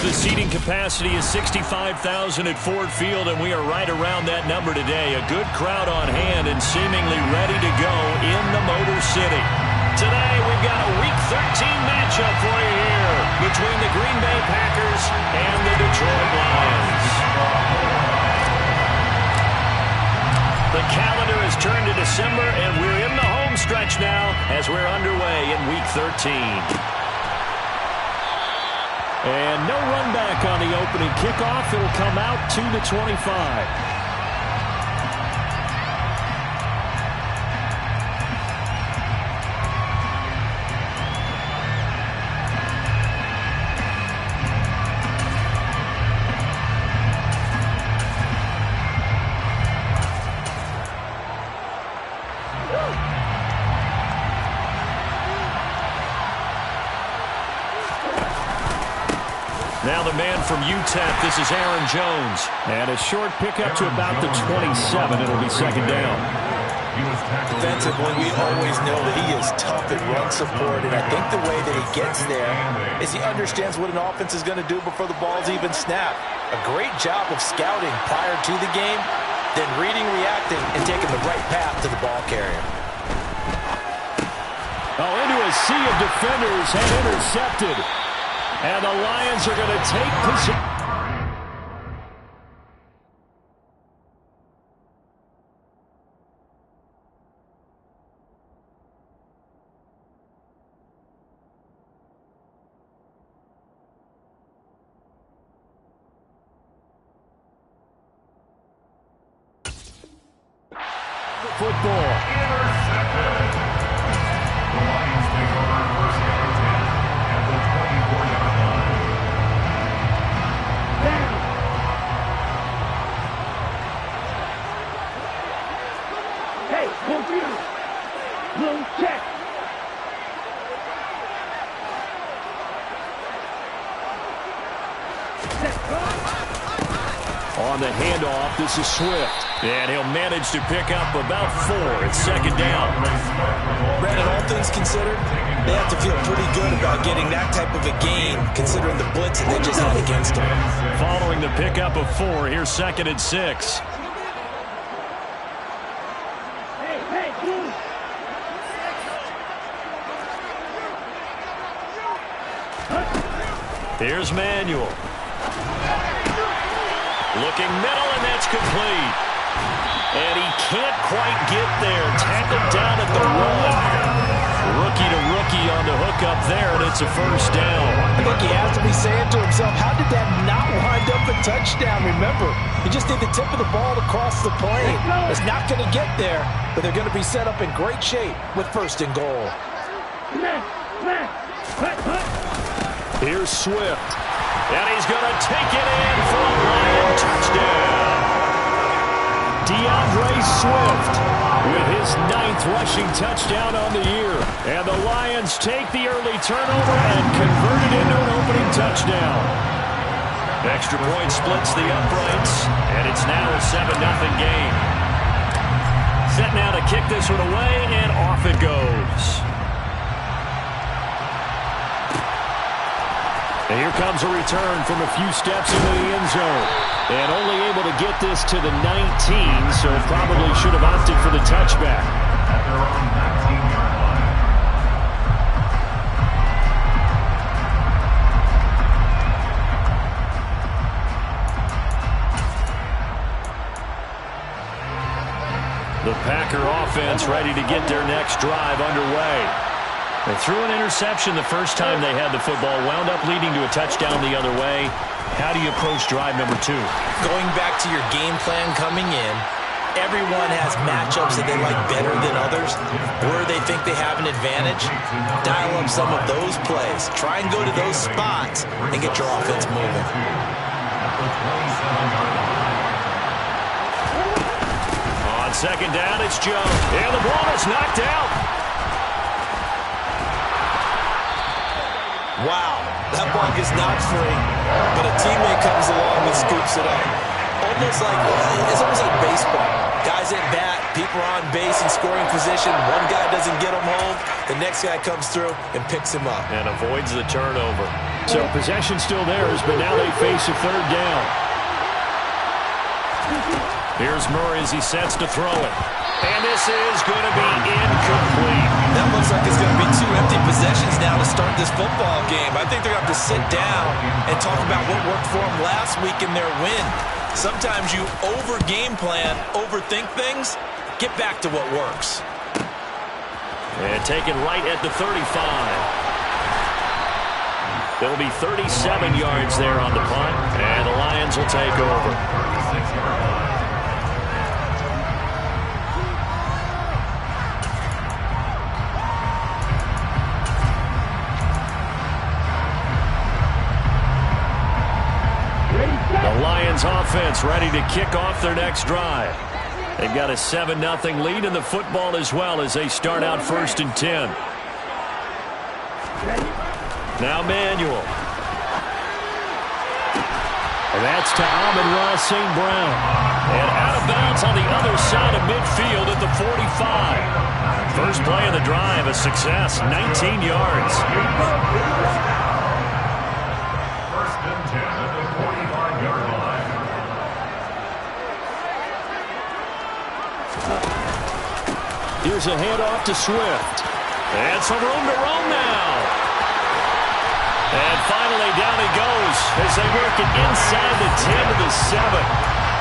The seating capacity is 65,000 at Ford Field, and we are right around that number today. A good crowd on hand and seemingly ready to go in the Motor City. Today, we've got a Week 13 matchup for you here between the Green Bay Packers and the Detroit Lions. The calendar has turned to December, and we're in the home stretch now as we're underway in Week 13. And no run back on the opening kickoff. It'll come out to the 25. Now the man from UTEP, this is Aaron Jones. And a short pickup to about the 27. It'll be second down. Defensively, we always know that he is tough at run support, and I think the way that he gets there is he understands what an offense is going to do before the ball's even snapped. A great job of scouting prior to the game, then reading, reacting, and taking the right path to the ball carrier. Oh, into a sea of defenders and intercepted. And the Lions are going to take possession. Football. The Lions take over first down and 10 at the 24-yard line. Hey, computer. Blue check. On the handoff, this is Swift. And he'll manage to pick up about 4. It's second down. Brandon, all things considered, they have to feel pretty good about getting that type of a gain, considering the blitz that they just had against them. Following the pickup of 4, here's second and 6. Here's Manuel. Looking middle, and that's complete. And he can't quite get there. Tackled down at the run. Rookie to rookie on the hookup there, and it's a first down. I think he has to be saying to himself, how did that not wind up a touchdown? Remember, he just did the tip of the ball across the plane. It's not going to get there, but they're going to be set up in great shape with first and goal. Here's Swift. And he's going to take it in for a Lion touchdown. DeAndre Swift with his 9th rushing touchdown on the year. And the Lions take the early turnover and convert it into an opening touchdown. Extra point splits the uprights, and it's now a 7-0 game. Set now to kick this one away, and off it goes. And here comes a return from a few steps into the end zone. And only able to get this to the 19, so probably should have opted for the touchback. At their own 19-yard line. The Packer offense ready to get their next drive underway. They threw an interception the first time they had the football, wound up leading to a touchdown the other way. How do you approach drive number 2? Going back to your game plan coming in, everyone has matchups that they like better than others, where they think they have an advantage. Dial up some of those plays. Try and go to those spots and get your offense moving. On second down, it's Jones. And the ball is knocked out. Wow, that ball gets knocked free, but a teammate comes along and scoops it up. It's almost like baseball. Guys at bat, people are on base in scoring position. One guy doesn't get him home. The next guy comes through and picks him up. And avoids the turnover. So possession still theirs, but now they face a third down. Here's Murray as he sets to throw it. And this is going to be incomplete. That looks like it's going to be 2 empty possessions now to start this football game. I think they're going to have to sit down and talk about what worked for them last week in their win. Sometimes you over-game plan, overthink things. Get back to what works. And taken right at the 35. There'll be 37 yards there on the punt, and the Lions will take over. The Lions offense ready to kick off their next drive. They've got a 7-0 lead in the football as well as they start out 1st and 10. Now Manuel. And that's to Amon-Ra St. Brown. And out of bounds on the other side of midfield at the 45. First play of the drive, a success, 19 yards. 1st and 10 at the 45-yard line. Here's a handoff to Swift. And some room to roam now. And finally down he goes as they work it inside the 10 to the 7.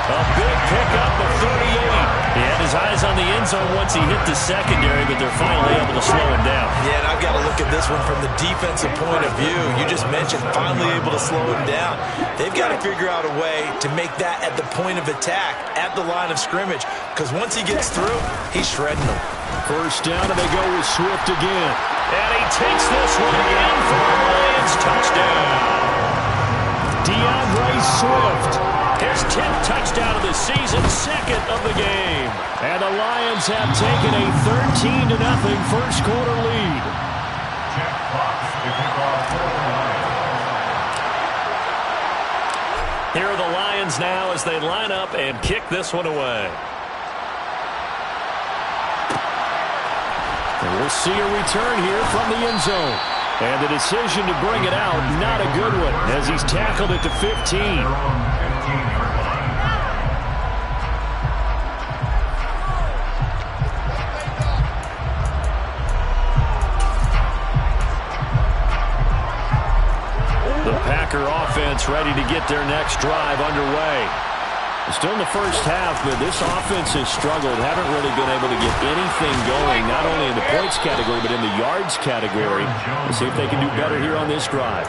A big pickup of 38. He had his eyes on the end zone once he hit the secondary, but they're finally able to slow him down. Yeah, and I've got to look at this one from the defensive point of view. You just mentioned finally able to slow him down. They've got to figure out a way to make that at the point of attack, at the line of scrimmage, because once he gets through, he's shredding them. First down, and they go with Swift again. And he takes this one in for a Lions touchdown. DeAndre Swift. His 10th touchdown of the season, 2nd of the game. And the Lions have taken a 13-0 first quarter lead. Jack Fox to kick off for the Lions. Here are the Lions now as they line up and kick this one away. And we'll see a return here from the end zone. And the decision to bring it out, not a good one, as he's tackled it to 15. The Packer offense ready to get their next drive underway. Still in the first half, but this offense has struggled. Haven't really been able to get anything going, not only in the points category, but in the yards category. Let's see if they can do better here on this drive.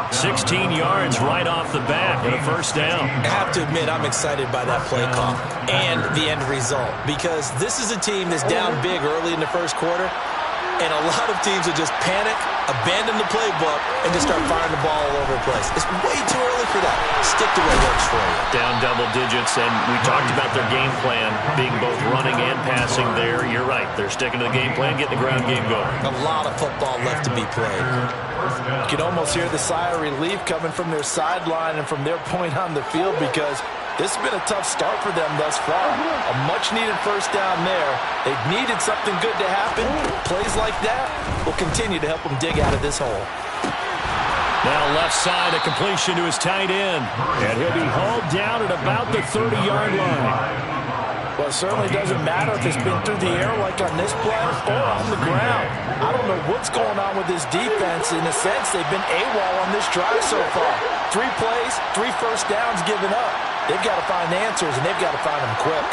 16 yards right off the bat and a first down. I have to admit, I'm excited by that play call and the end result, because this is a team that's down big early in the first quarter, and a lot of teams will just panic, abandon the playbook, and just start firing the ball all over the place. It's way too early for that. Stick to what works for you. Down double digits, and we talked about their game plan being both running and passing there. You're right. They're sticking to the game plan, getting the ground game going. A lot of football left to be played. You can almost hear the sigh of relief coming from their sideline and from their point on the field, because this has been a tough start for them thus far. A much-needed first down there. They've needed something good to happen. Plays like that will continue to help them dig out of this hole. Now left side, a completion to his tight end. And he'll be hauled down at about the 30-yard line. Well, it certainly doesn't matter if it's been through the air like on this play or on the ground. I don't know what's going on with this defense. In a sense, they've been AWOL on this drive so far. 3 plays, 3 first downs given up. They've got to find answers, and they've got to find them quick.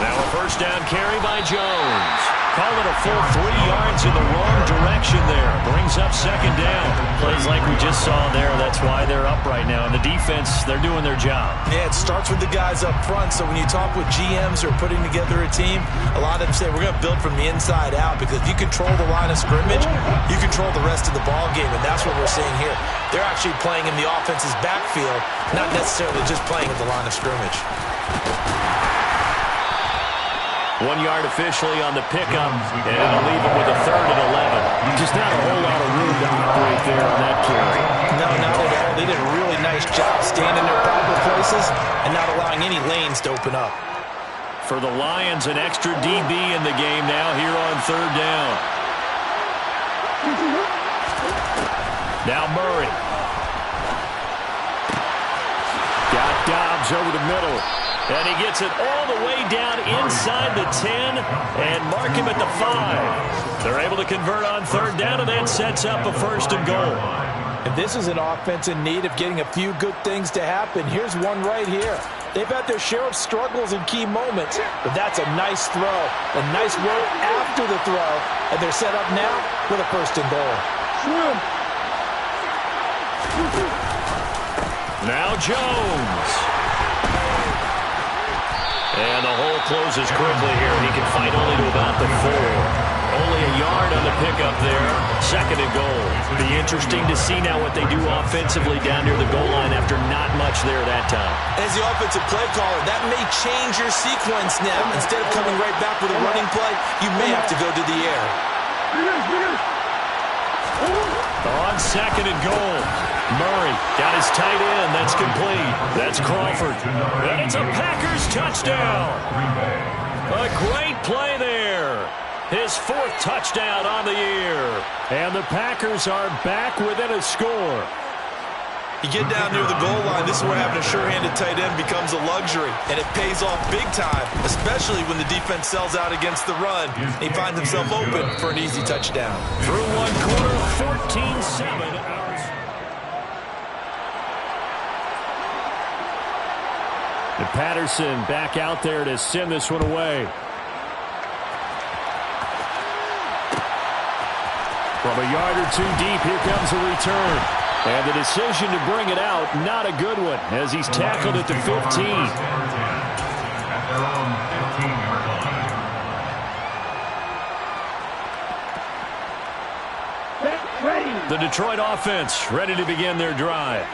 Now a first down carry by Jones. Call it a full 3 yards in the wrong direction there. Brings up second down. Plays like we just saw there. That's why they're up right now. And the defense, they're doing their job. Yeah, it starts with the guys up front. So when you talk with GMs who are putting together a team, a lot of them say we're going to build from the inside out, because if you control the line of scrimmage, you control the rest of the ball game. And that's what we're seeing here. They're actually playing in the offense's backfield, not necessarily just playing at the line of scrimmage. 1 yard officially on the pickup, and it'll leave it with a 3rd and 11. Just not a whole lot of room to operate there on that carry. No, not at all. They did a really nice job staying in their proper places and not allowing any lanes to open up. For the Lions, an extra DB in the game now here on third down. Now Murray. Got Dobbs over the middle. And he gets it all the way down inside the 10 and mark him at the 5. They're able to convert on third down, and that sets up a 1st and goal. And this is an offense in need of getting a few good things to happen. Here's one right here. They've had their share of struggles in key moments, but that's a nice throw. A nice work after the throw, and they're set up now with a 1st and goal. Now Jones. And the hole closes quickly here. He can fight only to about the 4. Only a yard on the pickup there. 2nd and goal. Be interesting to see now what they do offensively down near the goal line after not much there that time. As the offensive play caller, that may change your sequence now. Instead of coming right back with a running play, you may have to go to the air. On 2nd and goal. Murray got his tight end. That's complete. That's Crawford. And it's a Packers touchdown. A great play there. His 4th touchdown on the year. And the Packers are back within a score. You get down near the goal line, this is where having a sure-handed tight end becomes a luxury. And it pays off big time, especially when the defense sells out against the run. He finds himself open for an easy touchdown. Through one quarter, 14-7. And Patterson back out there to send this one away. From a yard or 2 deep, here comes a return. And the decision to bring it out, not a good one, as he's tackled at the 15. The Detroit offense ready to begin their drive.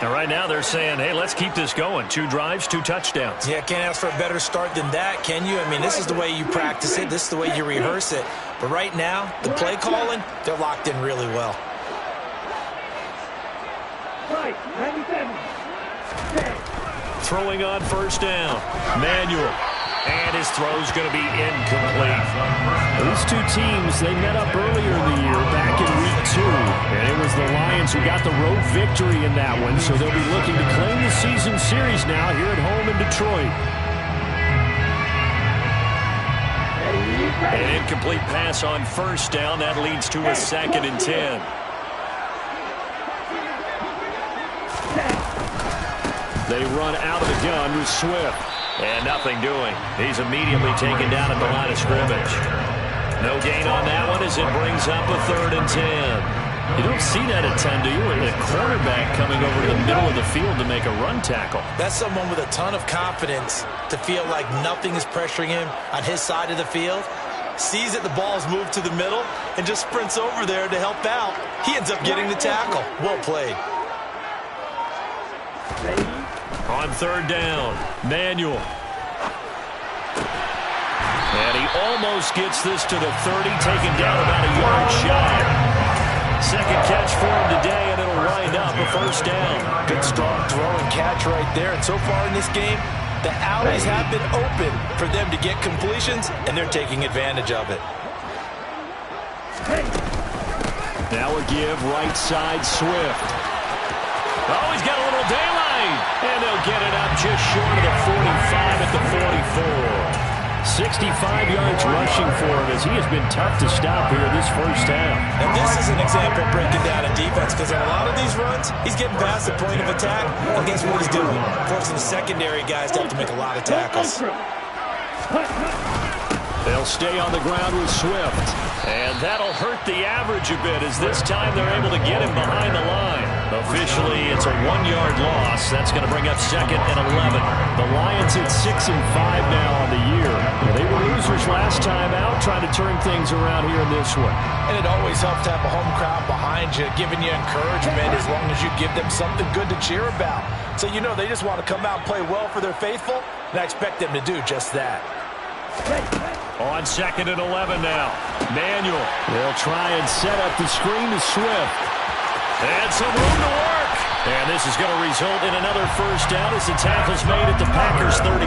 And right now they're saying, hey, let's keep this going. 2 drives, 2 touchdowns. Yeah, can't ask for a better start than that, can you? I mean, this is the way you practice it. This is the way you rehearse it. But right now, the play calling, they're locked in really well. Throwing on 1st down. Manuel. And his throw's going to be incomplete. These 2 teams, they met up earlier in the year, back in Week 2. And it was the Lions who got the road victory in that one, so they'll be looking to claim the season series now here at home in Detroit. An incomplete pass on 1st down. That leads to a 2nd and 10. They run out of the gun with Swift. And nothing doing. He's immediately taken down at the line of scrimmage. No gain on that one as it brings up a 3rd and 10. You don't see that a ton, do you? With a cornerback coming over to the middle of the field to make a run tackle. That's someone with a ton of confidence to feel like nothing is pressuring him on his side of the field. Sees that the ball's moved to the middle and just sprints over there to help out. He ends up getting the tackle. Well played. On 3rd down, Manuel. And he almost gets this to the 30, taken down about a yard shy. 2nd catch for him today, and it'll wind up a 1st down. Good strong throw and catch right there. And so far in this game, the alleys have been open for them to get completions, and they're taking advantage of it. Now a give right side Swift. Oh, he's got a little daylight. And they'll get it up just short of the 45 at the 44. 65 yards rushing for him as he has been tough to stop here this 1st half. And this is an example of breaking down a defense, because on a lot of these runs, he's getting past the point of attack, and guess what he's doing? Forcing the secondary guys to have to make a lot of tackles. They'll stay on the ground with Swift. And that'll hurt the average a bit as this time they're able to get him behind the line. Officially, it's a 1-yard loss. That's going to bring up 2nd and 11. The Lions at 6-5 now on the year. They were losers last time out, trying to turn things around here in this one. And it always helps to have a home crowd behind you, giving you encouragement as long as you give them something good to cheer about. So you know they just want to come out and play well for their faithful, and I expect them to do just that. On 2nd and 11 now. Manuel. They'll try and set up the screen to Swift. And some room to work. And this is going to result in another first down as the tackle's made at the Packers' 36.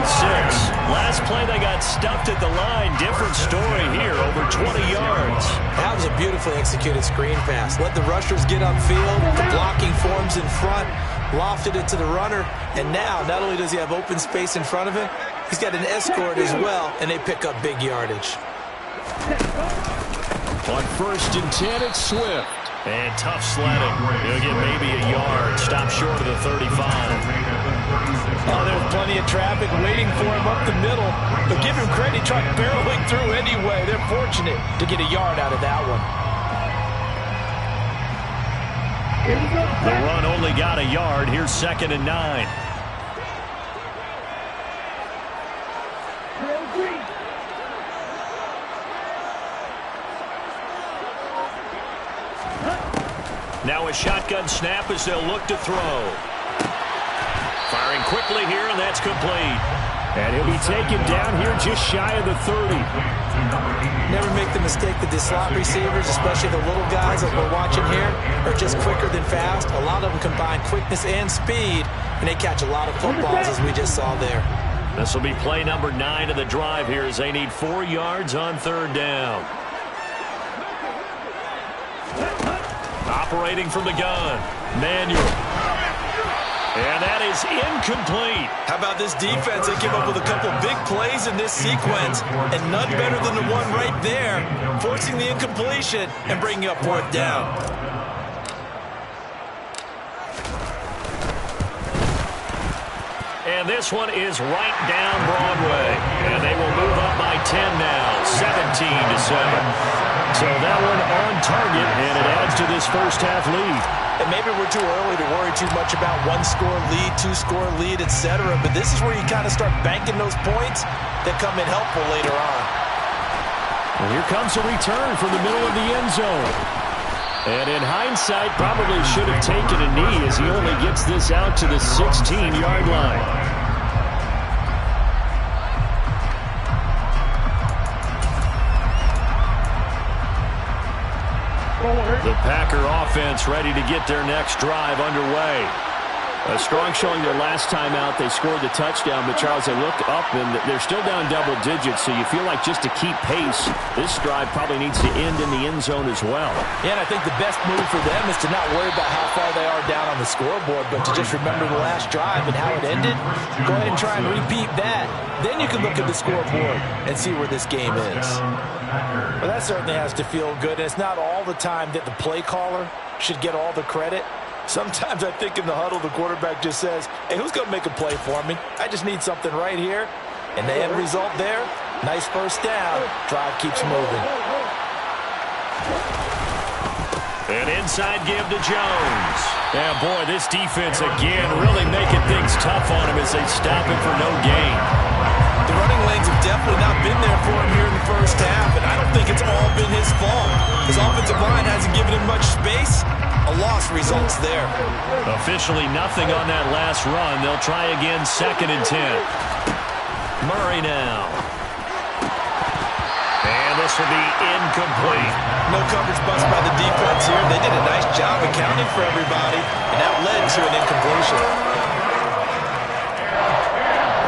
Last play, they got stuffed at the line. Different story here, over 20 yards. That was a beautifully executed screen pass. Let the rushers get upfield. The blocking forms in front. Lofted it to the runner. And now, not only does he have open space in front of him, he's got an escort as well, and they pick up big yardage. On 1st and 10, it's Swift. And tough sledding. He'll get maybe a yard. Stop short of the 35. Oh, there's plenty of traffic waiting for him up the middle. But give him credit, he tried barreling through anyway. They're fortunate to get a yard out of that one. The run only got a yard. Here's 2nd and 9. Now a shotgun snap as they'll look to throw. Firing quickly here, and that's complete. And he'll be taken down here just shy of the 30. Never make the mistake that the slot receivers, especially the little guys that we're watching here, are just quicker than fast. A lot of them combine quickness and speed, and they catch a lot of footballs, as we just saw there. This will be play number 9 of the drive here as they need 4 yards on 3rd down. Operating from the gun. Manuel. And that is incomplete. How about this defense? They came up with a couple big plays in this sequence, and none better than the one right there, forcing the incompletion and bringing up 4th down. And this one is right down Broadway. And they will move up by 10 now, 17-7. So that one on target, and it adds to this first half lead. And maybe we're too early to worry too much about 1-score lead, 2-score lead, etc. But this is where you kind of start banking those points that come in helpful later on. And here comes a return from the middle of the end zone. And in hindsight, probably should have taken a knee as he only gets this out to the 16-yard line. The Packer offense ready to get their next drive underway. A strong showing their last time out. They scored the touchdown, but Charles, they look up and they're still down double digits, so you feel like just to keep pace, this drive probably needs to end in the end zone as well. Yeah, and I think the best move for them is to not worry about how far they are down on the scoreboard, but to just remember the last drive and how it ended. Go ahead and try and repeat that. Then you can look at the scoreboard and see where this game is. Well, that certainly has to feel good, and it's not all the time that the play caller should get all the credit. Sometimes I think in the huddle, the quarterback just says, hey, who's going to make a play for me? I just need something right here. And the end result there, nice first down. Drive keeps moving. An inside give to Jones. Yeah, boy, this defense again really making things tough on him as they stop him for no gain. The running lanes have definitely not been there for him here in the first half, and I don't think it's all been his fault. His offensive line hasn't given him much space. A loss results there. Officially nothing on that last run. They'll try again, 2nd and 10. Murray now. And this will be incomplete. No coverage bust by the defense here. They did a nice job accounting for everybody, and that led to an incompletion.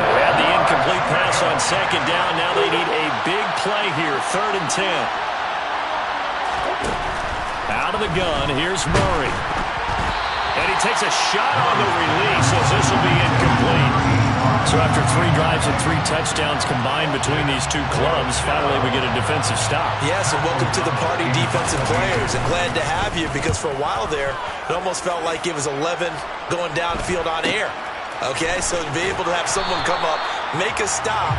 They had the incomplete pass on 2nd down. Now they need a big play here, 3rd and 10. Out of the gun, here's Murray. And he takes a shot on the release as this will be incomplete. So after 3 drives and 3 touchdowns combined between these two clubs, finally we get a defensive stop. Yes, and welcome to the party, defensive players. And glad to have you, because for a while there, it almost felt like it was 11 going downfield on air. Okay, so to be able to have someone come up, make a stop,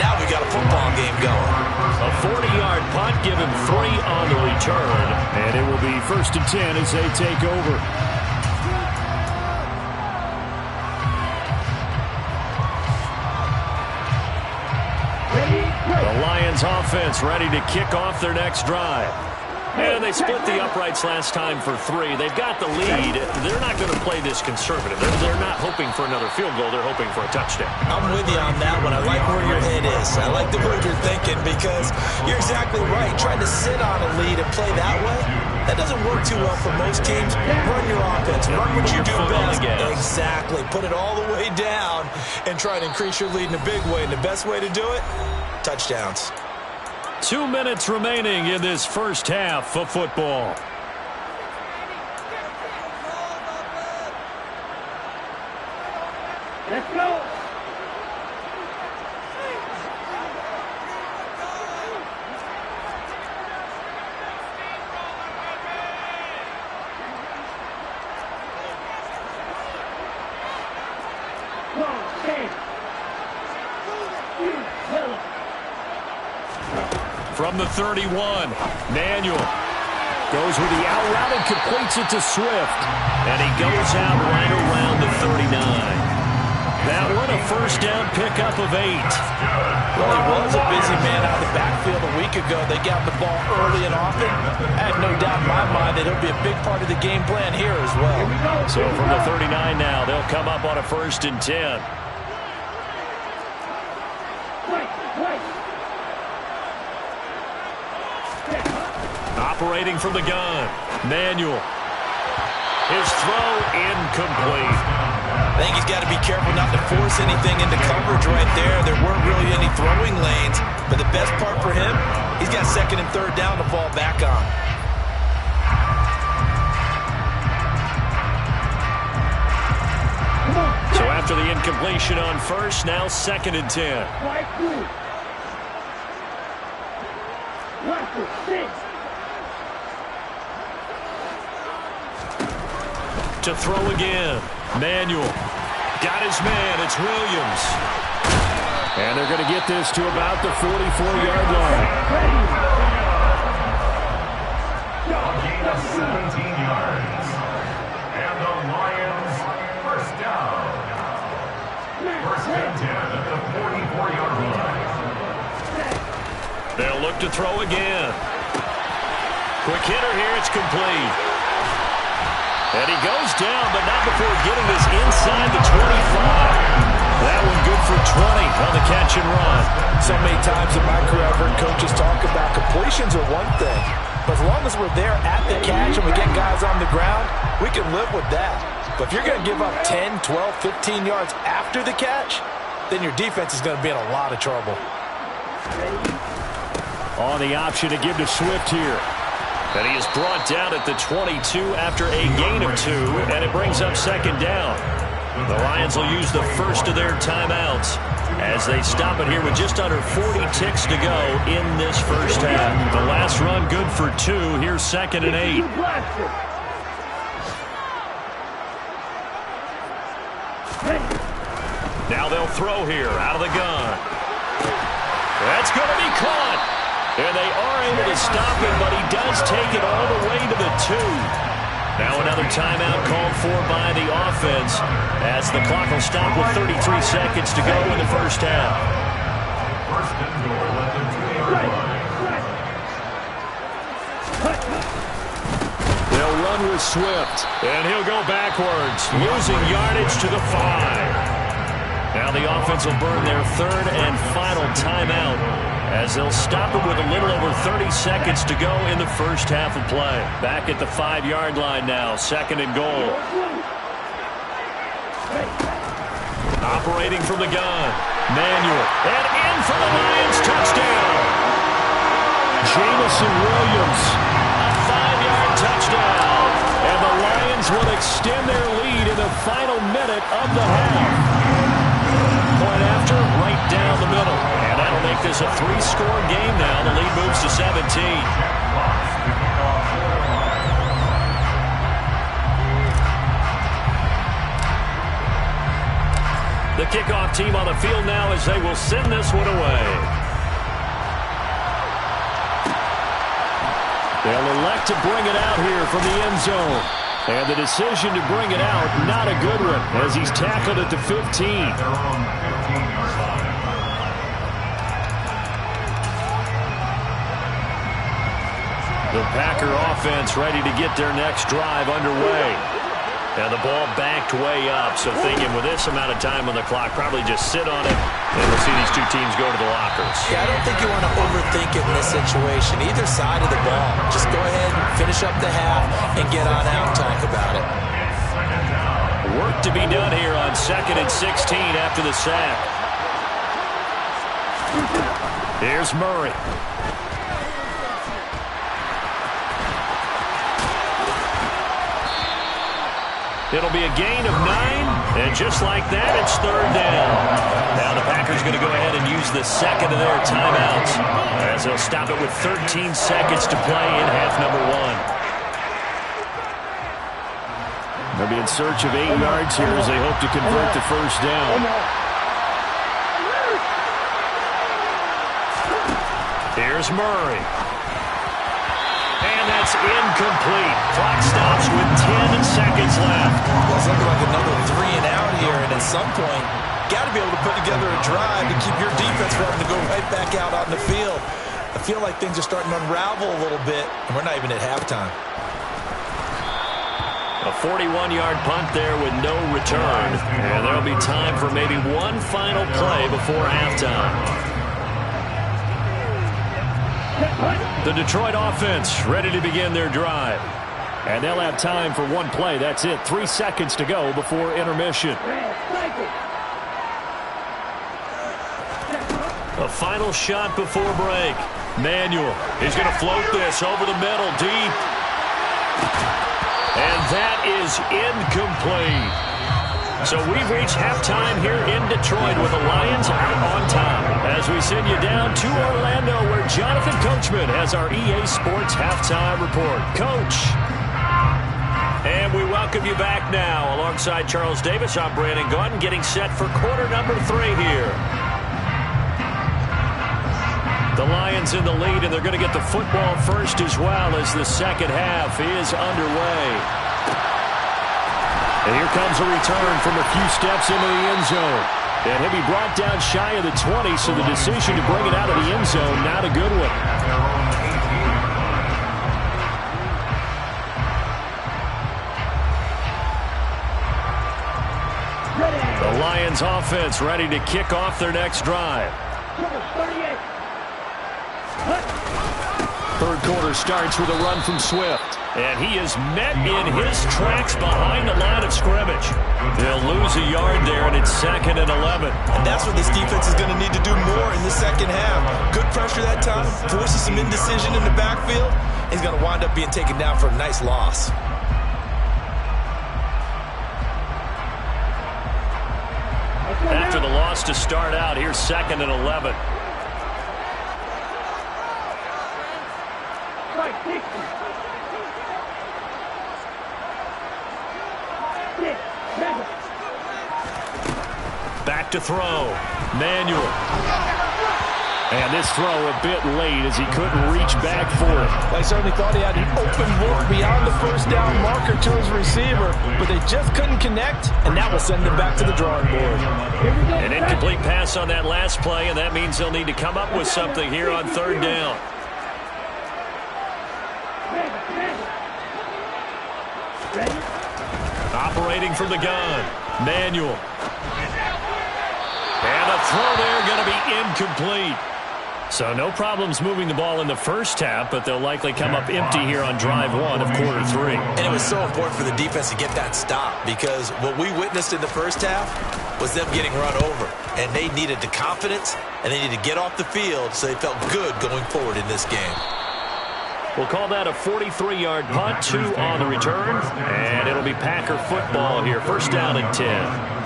now we got a football game going. A 40-yard punt, give him 3 on the return, and it will be 1st and 10 as they take over. The Lions offense ready to kick off their next drive. And they split the uprights last time for 3. They've got the lead. They're not going to play this conservative. They're not hoping for another field goal. They're hoping for a touchdown. I'm with you on that one. I like where your head is. I like the way you're thinking because you're exactly right. Trying to sit on a lead and play that way, that doesn't work too well for most teams. Run your offense. Run what you do best. Exactly. Put it all the way down and try to increase your lead in a big way. And the best way to do it, touchdowns. 2 minutes remaining in this first half of football. Let's go. From the 31, Manuel goes with the out route and completes it to Swift. And he goes out right around the 39. That one a first down pickup of 8. Well, he was a busy man out of the backfield a week ago. They got the ball early and often. I have no doubt in my mind that it'll be a big part of the game plan here as well. So from the 39 now, they'll come up on a 1st and 10. Operating from the gun, Manuel. His throw incomplete. I think he's got to be careful not to force anything into coverage right there. There weren't really any throwing lanes, but the best part for him, he's got 2nd and 3rd down to fall back on. So after the incompletion on 1st, now 2nd and 10. To throw again. Manuel. Got his man. It's Williams. And they're going to get this to about the 44-yard line. Gain of 17 yards. And the Lions first down. 1st and 10 at the 44-yard line. They'll look to throw again. Quick hitter here. It's complete. And he goes down, but not before getting this inside the 25. That one good for 20 on the catch and run. So many times in my career I've heard coaches talk about completions are one thing. But as long as we're there at the catch and we get guys on the ground, we can live with that. But if you're going to give up 10, 12, 15 yards after the catch, then your defense is going to be in a lot of trouble. On the option to give to Swift here. And he is brought down at the 22 after a gain of 2, and it brings up 2nd down. The Lions will use the first of their timeouts as they stop it here with just under 40 ticks to go in this first half. The last run good for 2. Here's 2nd and 8. Now they'll throw here out of the gun. That's going to be caught. And they are able to stop him, but he does take it all the way to the 2. Now another timeout called for by the offense as the clock will stop with 33 seconds to go in the first half. 1st and goal at the 2-yard line. They'll run with Swift, and he'll go backwards, losing yardage to the 5. Now the offense will burn their 3rd and final timeout as they'll stop it with a little over 30 seconds to go in the first half of play. Back at the 5-yard line now, 2nd and goal. Operating from the gun, Manuel, and in for the Lions touchdown. Jamison Williams, a 5-yard touchdown. And the Lions will extend their lead in the final minute of the half. Point after, right down the middle. And that'll make this a 3-score game now. The lead moves to 17. The kickoff team on the field now as they will send this one away. They'll elect to bring it out here from the end zone. And the decision to bring it out, not a good one, as he's tackled at the 15. The Packer offense ready to get their next drive underway. And the ball backed way up, so thinking with this amount of time on the clock, probably just sit on it, and we'll see these two teams go to the lockers. Yeah, I don't think you want to overthink it in this situation. Either side of the ball. Just go ahead and finish up the half and get on out and talk about it. Work to be done here on 2nd and 16 after the sack. Here's Murray. It'll be a gain of 9, and just like that, it's 3rd down. Now the Packers going to go ahead and use the second of their timeouts as they'll stop it with 13 seconds to play in half number 1. They'll be in search of 8 yards here as they hope to convert the first down. Here's Murray. And that's incomplete. Clock stops with 10 seconds left. Well, it's looking like another 3 and out here, and at some point, got to be able to put together a drive to keep your defense from having to go right back out on the field. I feel like things are starting to unravel a little bit, and we're not even at halftime. A 41-yard punt there with no return. And there'll be time for maybe one final play before halftime. The Detroit offense ready to begin their drive. And they'll have time for one play. That's it. 3 seconds to go before intermission. A final shot before break. Manuel is going to float this over the middle deep. And that is incomplete. So we've reached halftime here in Detroit with the Lions out on top as we send you down to Orlando where Jonathan Coachman has our EA Sports halftime report. Coach. And we welcome you back now. Alongside Charles Davis, I'm Brandon Gaudin getting set for quarter number 3 here. The Lions in the lead, and they're going to get the football first as well as the second half is underway. And here comes a return from a few steps into the end zone. And he'll be brought down shy of the 20, so the decision to bring it out of the end zone, not a good one. The Lions offense ready to kick off their next drive. Third quarter starts with a run from Swift. And he is met in his tracks behind the line of scrimmage. They'll lose a yard there, and it's 2nd and 11. And that's what this defense is going to need to do more in the second half. Good pressure that time, forces some indecision in the backfield. He's going to wind up being taken down for a nice loss. After the loss to start out, here's 2nd and 11. Back to throw. Manuel. And this throw a bit late as he couldn't reach back for it. Well, I certainly thought he had an open look beyond the first down marker to his receiver, but they just couldn't connect, and that will send them back to the drawing board. An incomplete pass on that last play, and that means they'll need to come up with something here on 3rd down. Operating from the gun. Manuel. And a throw there going to be incomplete. So no problems moving the ball in the first half, but they'll likely come up empty here on drive 1 of quarter 3. And it was so important for the defense to get that stop because what we witnessed in the first half was them getting run over. And they needed the confidence, and they needed to get off the field so they felt good going forward in this game. We'll call that a 43-yard punt, 2 on the return, and it'll be Packer football here. 1st down and 10.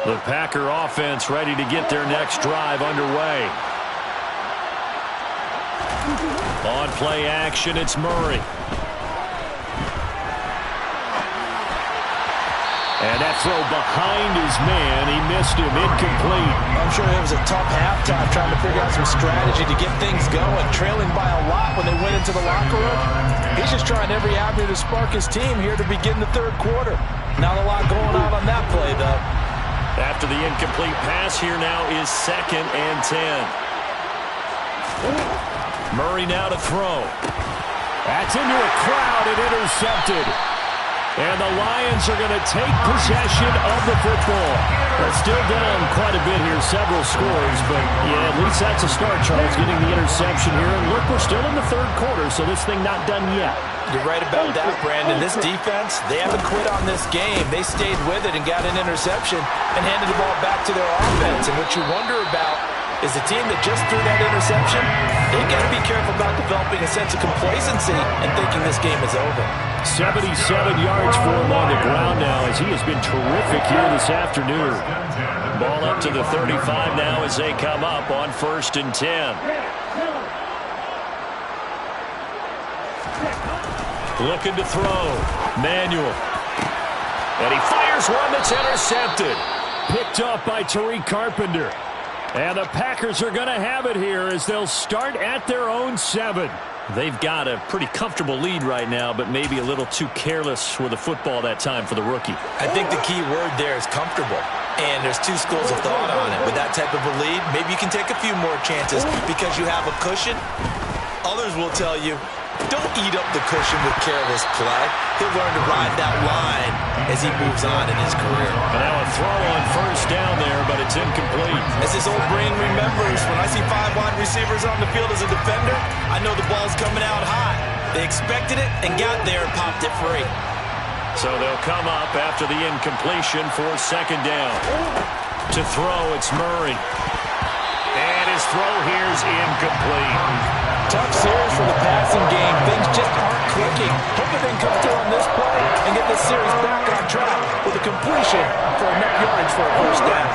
The Packer offense ready to get their next drive underway. On play action, it's Murray. And that throw behind his man, he missed him, incomplete. I'm sure it was a tough halftime trying to figure out some strategy to get things going, trailing by a lot when they went into the locker room. He's just trying every avenue to spark his team here to begin the third quarter. Not a lot going on that play, though. After the incomplete pass, here now is 2nd and 10. Murray now to throw. That's into a crowd and intercepted. And the Lions are going to take possession of the football. They're still down quite a bit here, several scores, but yeah, at least that's a start, Charles, getting the interception here. And look, we're still in the third quarter, so this thing not done yet. You're right about that, Brandon. This defense, they haven't quit on this game. They stayed with it and got an interception and handed the ball back to their offense. And what you wonder about is the team that just threw that interception, they got to be careful about developing a sense of complacency and thinking this game is over. 77 yards for him on the ground now as he has been terrific here this afternoon. Ball up to the 35 now as they come up on 1st and 10. Looking to throw. Manuel. And he fires one that's intercepted. Picked up by Tariq Carpenter. And the Packers are going to have it here as they'll start at their own 7. They've got a pretty comfortable lead right now, but maybe a little too careless with the football that time for the rookie. I think the key word there is comfortable. And there's two schools of thought on it. With that type of a lead, maybe you can take a few more chances because you have a cushion. Others will tell you, don't eat up the cushion with careless play. He'll learn to ride that line as he moves on in his career. And now a throw on 1st down there, but it's incomplete. As his old brain remembers, when I see 5 wide receivers on the field as a defender, I know the ball's coming out high. They expected it and got there and popped it free. So they'll come up after the incompletion for 2nd down. To throw, it's Murray. And his throw here's incomplete. Tough series for the passing game. Things just aren't clicking. Hoping they can come through on this play and get this series back on track with a completion for enough yards for a 1st down.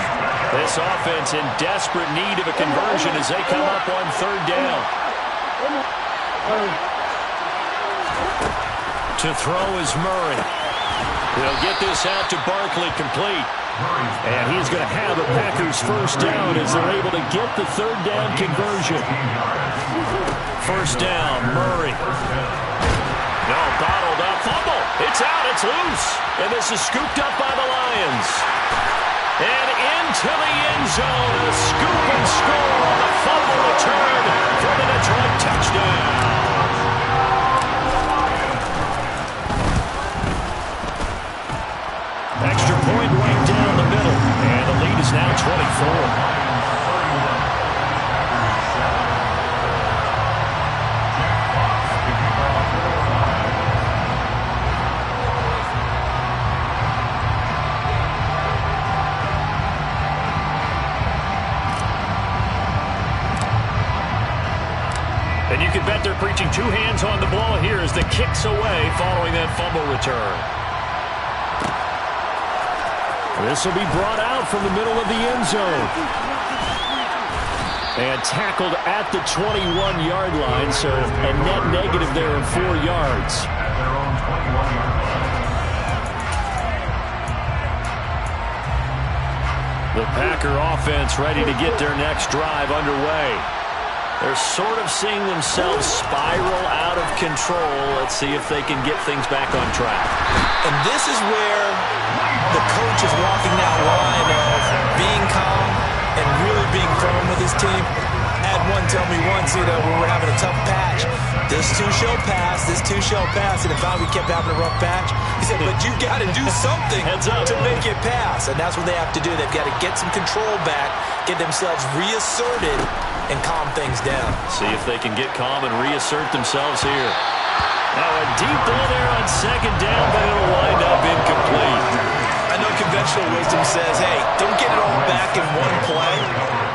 This offense in desperate need of a conversion as they come up on 3rd down. To throw is Murray. They'll get this out to Barkley, complete. And he's going to have a Packers 1st down as they're able to get the 3rd down conversion. 1st down, Murray. No, bottled up, fumble. It's out, it's loose. And this is scooped up by the Lions. And into the end zone, a scoop and score on the fumble return for the Detroit touchdown. Extra point right down the middle, and the lead is now 24. And you can bet they're preaching 2 hands on the ball here as the kick's away following that fumble return. This will be brought out from the middle of the end zone. And tackled at the 21-yard line, so a net negative there of 4 yards. The Packer offense ready to get their next drive underway. They're sort of seeing themselves spiral out of control. Let's see if they can get things back on track. And this is where the coach is walking that line of being calm and really being firm with his team. I had one tell me once, when we're having a tough patch, this too shall pass, this too shall pass, and if we kept having a rough patch, he said, but you got to do something to make it pass, and that's what they have to do. They've got to get some control back, get themselves reasserted, and calm things down. See if they can get calm and reassert themselves here. Now a deep ball there on 2nd down, but it'll wind up incomplete. I know conventional wisdom says, hey, don't get it all back in one play,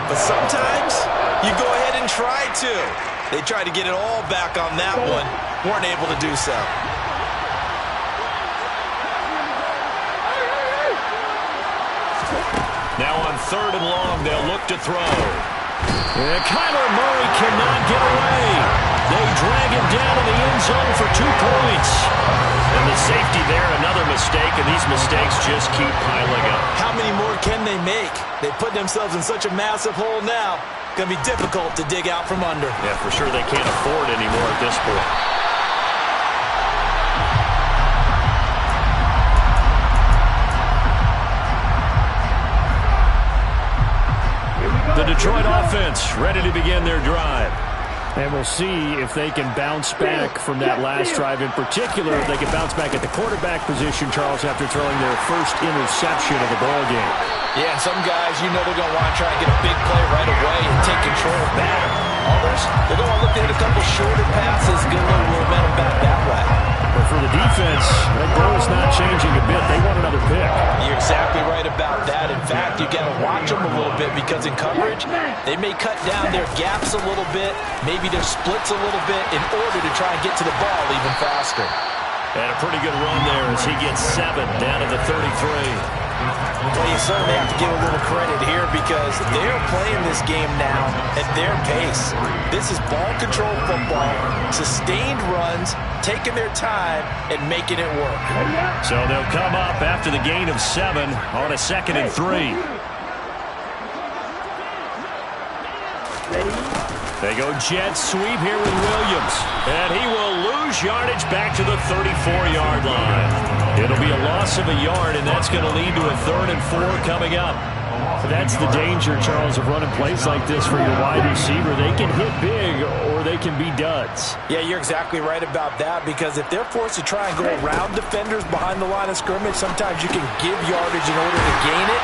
but sometimes you go ahead and try to. They tried to get it all back on that one, weren't able to do so. Now on 3rd and long, they'll look to throw. And Kyler Murray cannot get away. They drag him down in the end zone for 2 points. And the safety there, another mistake, and these mistakes just keep piling up. How many more can they make? They put themselves in such a massive hole now. Going to be difficult to dig out from under. Yeah, for sure they can't afford anymore at this point. offense ready to begin their drive. And we'll see if they can bounce back from that last drive. In particular, if they can bounce back at the quarterback position, Charles, after throwing their first interception of the ball game. Yeah, some guys, you know they're going to want to try and get a big play right away and take control back. Others, they're going to look to hit a couple shorter passes, get a little momentum back that way. But for the defense, that goal is not changing a bit. They want another pick. You're exactly right about that. In fact, you got to watch them a little bit because in coverage, they may cut down their gaps a little bit, maybe their splits a little bit in order to try and get to the ball even faster. And a pretty good run there as he gets 7 down to the 33. Well, you certainly have to give a little credit here because they're playing this game now at their pace. This is ball control football, sustained runs, taking their time, and making it work. So they'll come up after the gain of 7 on a 2nd and 3. They go jet sweep here with Williams. And he will lose yardage back to the 34-yard line. It'll be a loss of a yard, and that's going to lead to a 3rd and 4 coming up. That's the danger, Charles, of running plays like this for your wide receiver. They can hit big or they can be duds. Yeah, you're exactly right about that because if they're forced to try and go around defenders behind the line of scrimmage, sometimes you can give yardage in order to gain it.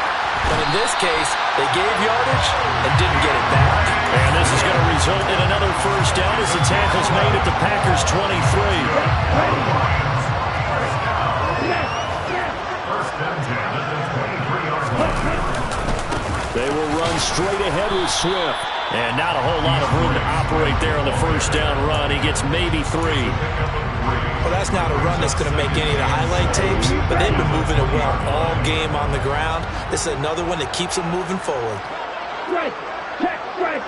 But in this case, they gave yardage and didn't get it back. And this is going to result in another first down as the tackle's made at the Packers' 23. They will run straight ahead with Swift. And not a whole lot of room to operate there on the first down run. He gets maybe 3. Well, that's not a run that's going to make any of the highlight tapes, but they've been moving it well all game on the ground. This is another one that keeps them moving forward. Strike. Check. Strike.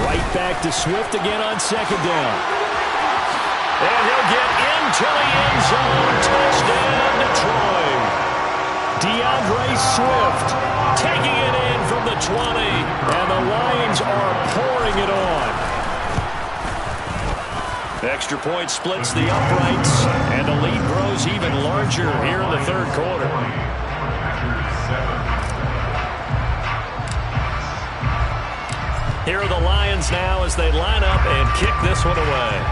Right back to Swift again on 2nd down. And he'll get into the end zone. Touchdown, Detroit. DeAndre Swift taking it in from the 20. And the Lions are pouring it on. Extra point splits the uprights. And the lead grows even larger here in the 3rd quarter. Here are the Lions now as they line up and kick this one away.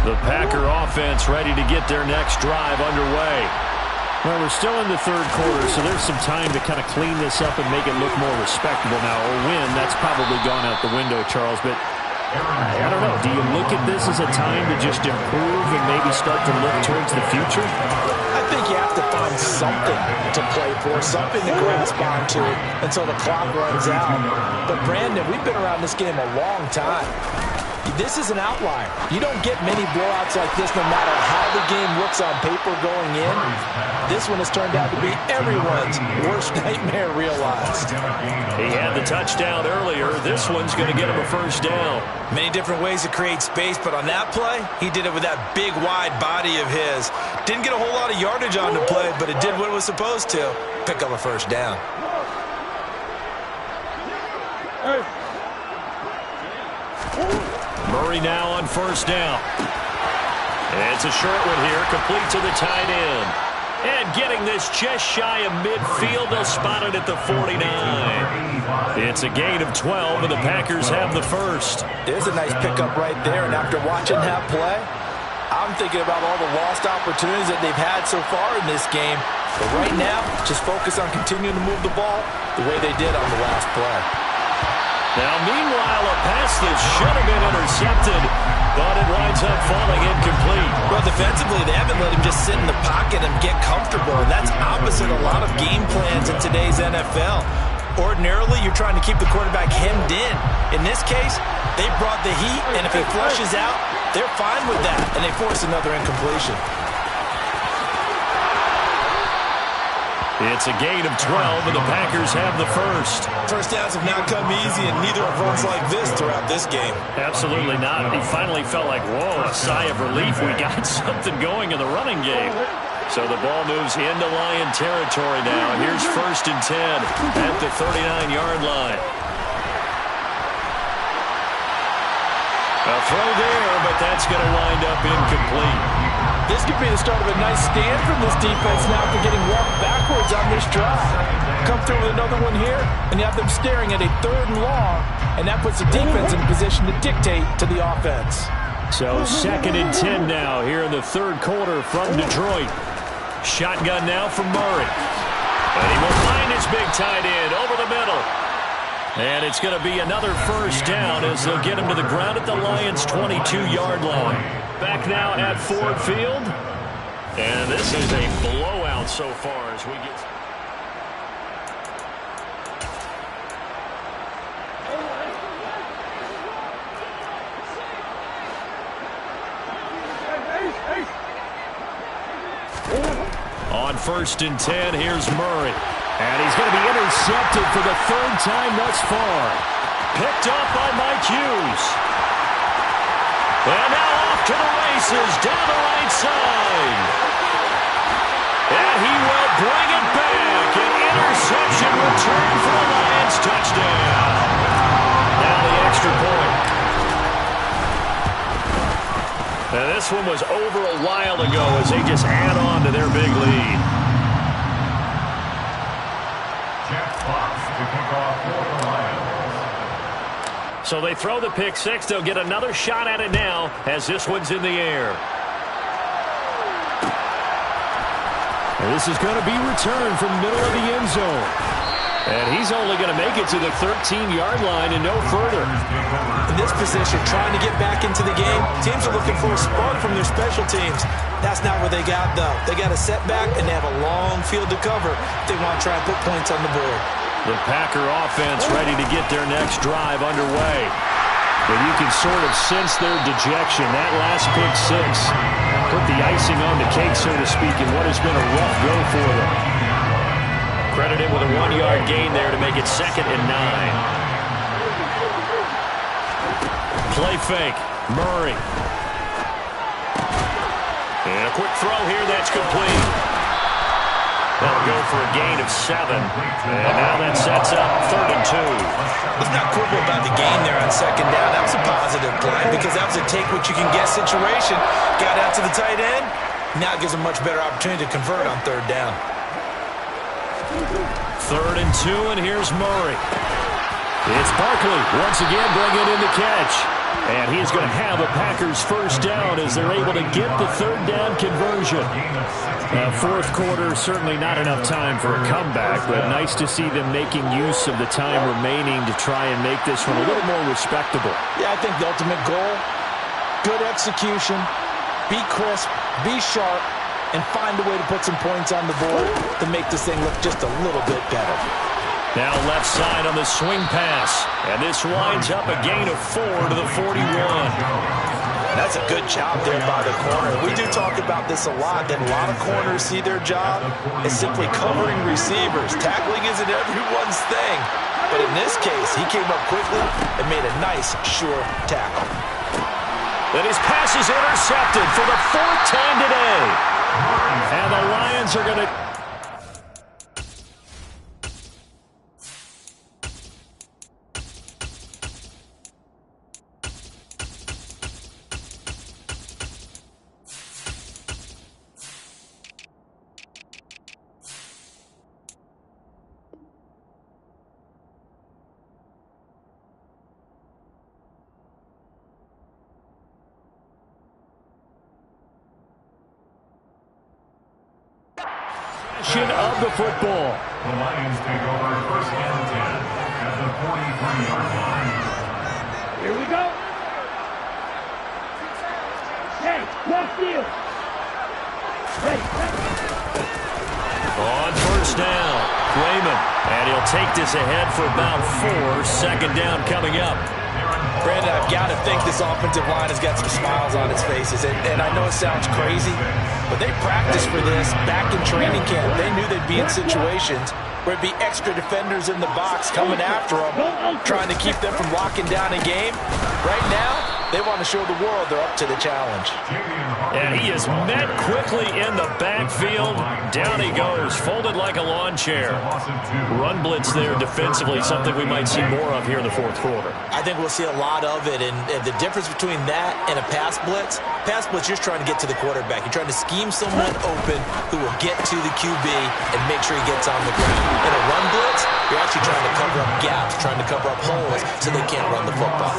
The Packer offense ready to get their next drive underway. Well, we're still in the 3rd quarter, so there's some time to kind of clean this up and make it look more respectable now. Or win, that's probably gone out the window, Charles. But I don't know. Do you look at this as a time to just improve and maybe start to look towards the future? I think you have to find something to play for, something to grasp onto until the clock runs out. But, Brandon, we've been around this game a long time. This is an outlier. You don't get many blowouts like this no matter how the game looks on paper going in. This one has turned out to be everyone's worst nightmare realized. He had the touchdown earlier. This one's going to get him a first down. Many different ways to create space, but on that play, he did it with that big, wide body of his. Didn't get a whole lot of yardage on the play, but it did what it was supposed to. Pick up a first down. Murray now on first down. It's a short one here, complete to the tight end. And getting this just shy of midfield, they'll spot it at the 49. It's a gain of 12, and the Packers have the first. There's a nice pickup right there, and after watching that play, I'm thinking about all the lost opportunities that they've had so far in this game. But right now, just focus on continuing to move the ball the way they did on the last play. Now, meanwhile, a pass that should have been intercepted, but it winds up falling incomplete. Well, defensively, they haven't let him just sit in the pocket and get comfortable, and that's opposite a lot of game plans in today's NFL. Ordinarily, you're trying to keep the quarterback hemmed in. In this case, they brought the heat, and if he flushes out, they're fine with that, and they force another incompletion. It's a gain of 12, and the Packers have the first. First downs have not come easy, and neither have runs like this throughout this game. Absolutely not. He finally felt like, whoa, a sigh of relief. We got something going in the running game. So the ball moves into Lion territory now. Here's 1st and 10 at the 39-yard line. A throw there, but that's going to wind up incomplete. This could be the start of a nice stand from this defense now after getting walked backwards on this drive. Come through with another one here, and you have them staring at a 3rd and long, and that puts the defense in a position to dictate to the offense. So 2nd and 10 now here in the 3rd quarter from Detroit. Shotgun now from Murray. And he will find his big tight end over the middle. And it's going to be another 1st down as they'll get him to the ground at the Lions' 22-yard line. Back now at Ford Field. And this is a blowout so far as we get... On 1st and 10, here's Murray. And he's going to be intercepted for the 3rd time thus far. Picked up by Mike Hughes. And now off to the races down the right side. And he will bring it back. An interception return for the Lions touchdown. Now the extra point. Now this one was over a while ago as they just add on to their big lead. So they throw the pick six. They'll get another shot at it now as this one's in the air. And this is going to be returned from the middle of the end zone. And he's only going to make it to the 13-yard line and no further. In this position, trying to get back into the game, teams are looking for a spark from their special teams. That's not what they got, though. They got a setback, and they have a long field to cover if they want to try and put points on the board. The Packer offense ready to get their next drive underway. But you can sort of sense their dejection. That last pick six put the icing on the cake, so to speak, in what has been a rough go for them. Credited with a 1-yard gain there to make it 2nd and 9. Play fake. Murray. And a quick throw here. That's complete. That'll go for a gain of 7. And now that sets up 3rd and 2. Let's not quibble about the gain there on 2nd down. That was a positive play because that was a take-what-you-can-get situation. Got out to the tight end. Now it gives a much better opportunity to convert on 3rd down. 3rd and 2, and here's Murray. It's Barkley once again bringing in the catch. And he's going to have a Packers 1st down as they're able to get the 3rd down conversion. 4th quarter, certainly not enough time for a comeback, but nice to see them making use of the time remaining to try and make this one a little more respectable. Yeah, I think the ultimate goal, good execution, be crisp, be sharp, and find a way to put some points on the board to make this thing look just a little bit better. Now left side on the swing pass. And this winds up a gain of 4 to the 41. That's a good job there by the corner. We do talk about this a lot, that a lot of corners see their job as simply covering receivers. Tackling isn't everyone's thing. But in this case, he came up quickly and made a nice, sure tackle. And his pass is intercepted for the 4th time today. And the Lions are going to... of the football. The Lions take over 1st and 10 at the 43-yard line. Here we go. Hey, left field. Hey. On 1st down, Raymond. And he'll take this ahead for about 4. 2nd down coming up. Brandon, I've got to think this offensive line has got some smiles on its faces. And I know it sounds crazy, but they practiced for this back in training camp. They knew they'd be in situations where it'd be extra defenders in the box coming after them, trying to keep them from locking down a game. Right now, They want to show the world they're up to the challenge. And he is met quickly in the backfield. Down he goes, folded like a lawn chair. Run blitz there defensively, something we might see more of here in the fourth quarter. I think we'll see a lot of it, and the difference between that and a pass blitz, you're just trying to get to the quarterback. You're trying to scheme someone open who will get to the QB and make sure he gets on the ground. In a run blitz, you're actually trying to cover up gaps, trying to cover up holes so they can't run the football.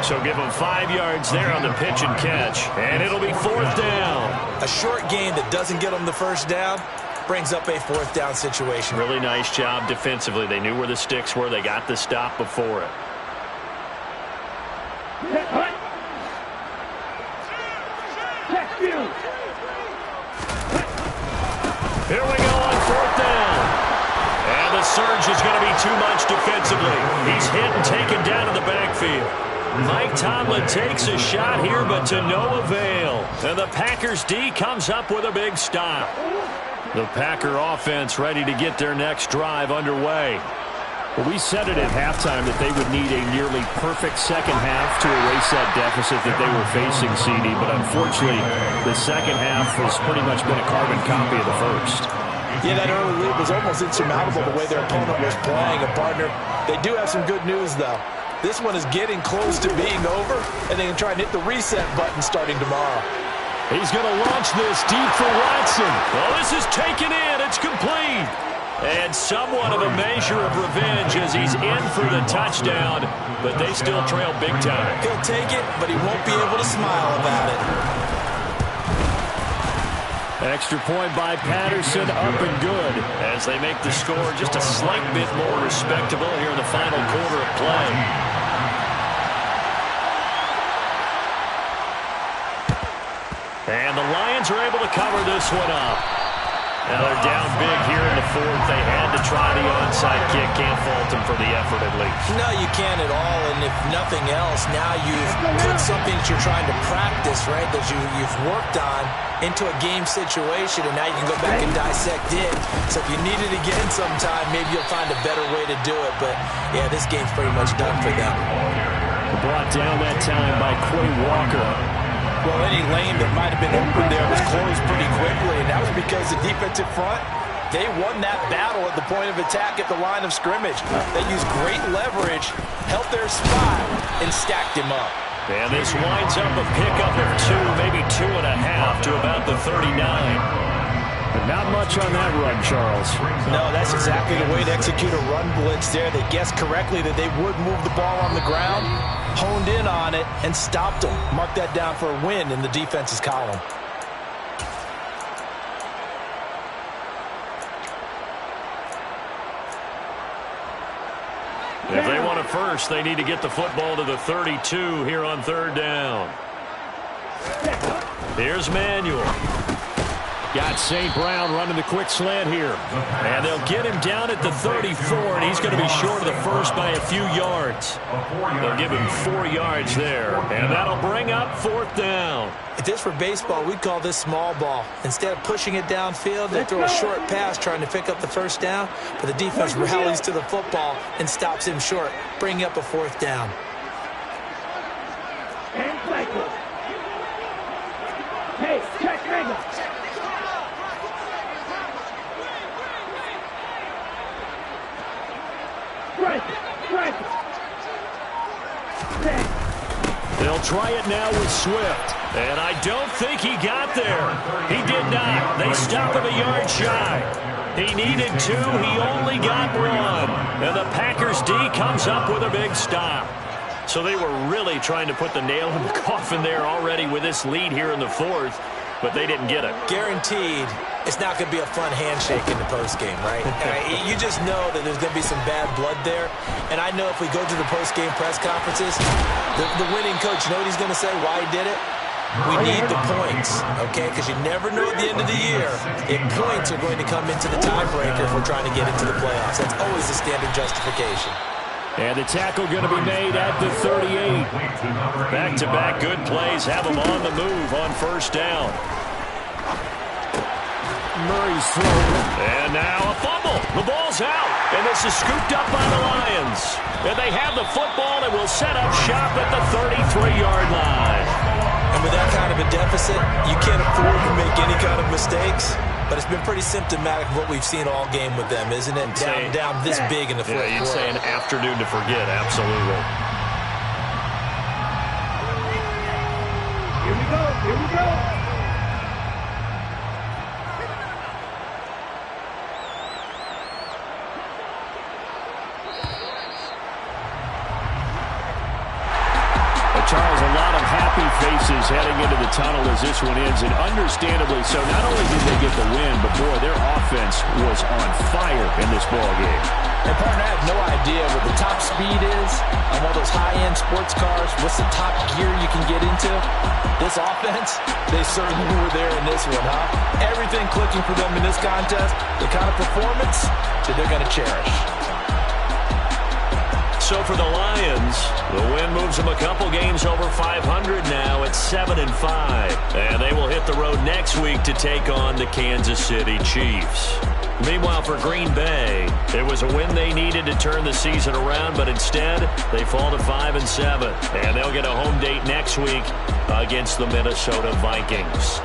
So give him 5 yards there on the pitch and catch, and it'll be fourth down. A short gain that doesn't get them the first down brings up a fourth down situation. Really nice job defensively. They knew where the sticks were. They got the stop before it. Here we go on fourth down. And the surge is going to be too much defensively. He's hit and taken down in the backfield. Mike Tomlin takes a shot here, but to no avail. And the Packers D comes up with a big stop. The Packer offense ready to get their next drive underway. Well, we said it at halftime that they would need a nearly perfect second half to erase that deficit that they were facing, CD. But unfortunately, the second half has pretty much been a carbon copy of the first. Yeah, that early lead was almost insurmountable the way their opponent was playing. And, partner, they do have some good news, though. This one is getting close to being over, and they can try and hit the reset button starting tomorrow. He's going to launch this deep for Watson. Oh, this is taken in. It's complete. And somewhat of a measure of revenge as he's in for the touchdown, but they still trail big time. He'll take it, but he won't be able to smile about it. Extra point by Patterson, up and good, as they make the score just a slight bit more respectable here in the final quarter of play. And the Lions are able to cover this one up. Now they're down big here in the fourth. They had to try the onside kick. Can't fault them for the effort at least. No, you can't at all. And if nothing else, now you've put something that you're trying to practice, right, that you've worked on into a game situation, and now you can go back and dissect it. So if you need it again sometime, maybe you'll find a better way to do it. But, yeah, this game's pretty much done for them. Brought down that time by Quay Walker. Well, any lane that might have been open there was closed pretty quickly, and that was because the defensive front, they won that battle at the point of attack at the line of scrimmage. They used great leverage, held their spot, and stacked him up. And this winds up a pickup of 2, maybe 2.5 to about the 39. But not much on that run, Charles. No, that's exactly the way to execute a run blitz there. They guessed correctly that they would move the ball on the ground, honed in on it, and stopped them. Mark that down for a win in the defense's column. If they want a first, they need to get the football to the 32 here on third down. Here's Manuel. Got St. Brown running the quick slant here. And they'll get him down at the 34, and he's going to be short of the first by a few yards. They'll give him 4 yards there, and that'll bring up fourth down. If this were baseball, we'd call this small ball. Instead of pushing it downfield, they throw a short pass trying to pick up the first down, but the defense rallies to the football and stops him short, bringing up a fourth down. Hey, check Mega. They'll try it now with Swift. And I don't think he got there. He did not. They stop him a yard shy. He needed 2. He only got 1. And the Packers D comes up with a big stop. So they were really trying to put the nail in the coffin there already with this lead here in the fourth, but they didn't get it. Guaranteed, it's not going to be a fun handshake in the postgame, right? You just know that there's going to be some bad blood there. And I know if we go to the postgame press conferences, the winning coach, you know what he's going to say, why he did it? We need the points, okay? Because you never know at the end of the year if points are going to come into the tiebreaker if we're trying to get into the playoffs. That's always the standard justification. And the tackle going to be made at the 38. Back-to-back good plays have them on the move on first down. Murray's thrown. And now a fumble. The ball's out. And this is scooped up by the Lions. And they have the football and will set up shop at the 33-yard line. And with that kind of a deficit, you can't afford to make any kind of mistakes. But it's been pretty symptomatic of what we've seen all game with them, isn't it? Down this big in the fourth quarter. You'd say an afternoon to forget, absolutely. Here we go, here we go. Charles, a lot of happy faces heading into the tunnel as this one ends, and understandably so. Not only did they get the win, but boy, their offense was on fire in this ball game. And partner, I have no idea what the top speed is on one of those high-end sports cars. What's the top gear you can get into? This offense, they certainly were there in this one, huh? Everything clicking for them in this contest, the kind of performance that they're going to cherish. So for the Lions, the win moves them a couple games over 500 now at 7-5. And they will hit the road next week to take on the Kansas City Chiefs. Meanwhile, for Green Bay, it was a win they needed to turn the season around, but instead, they fall to 5-7. And they'll get a home date next week against the Minnesota Vikings.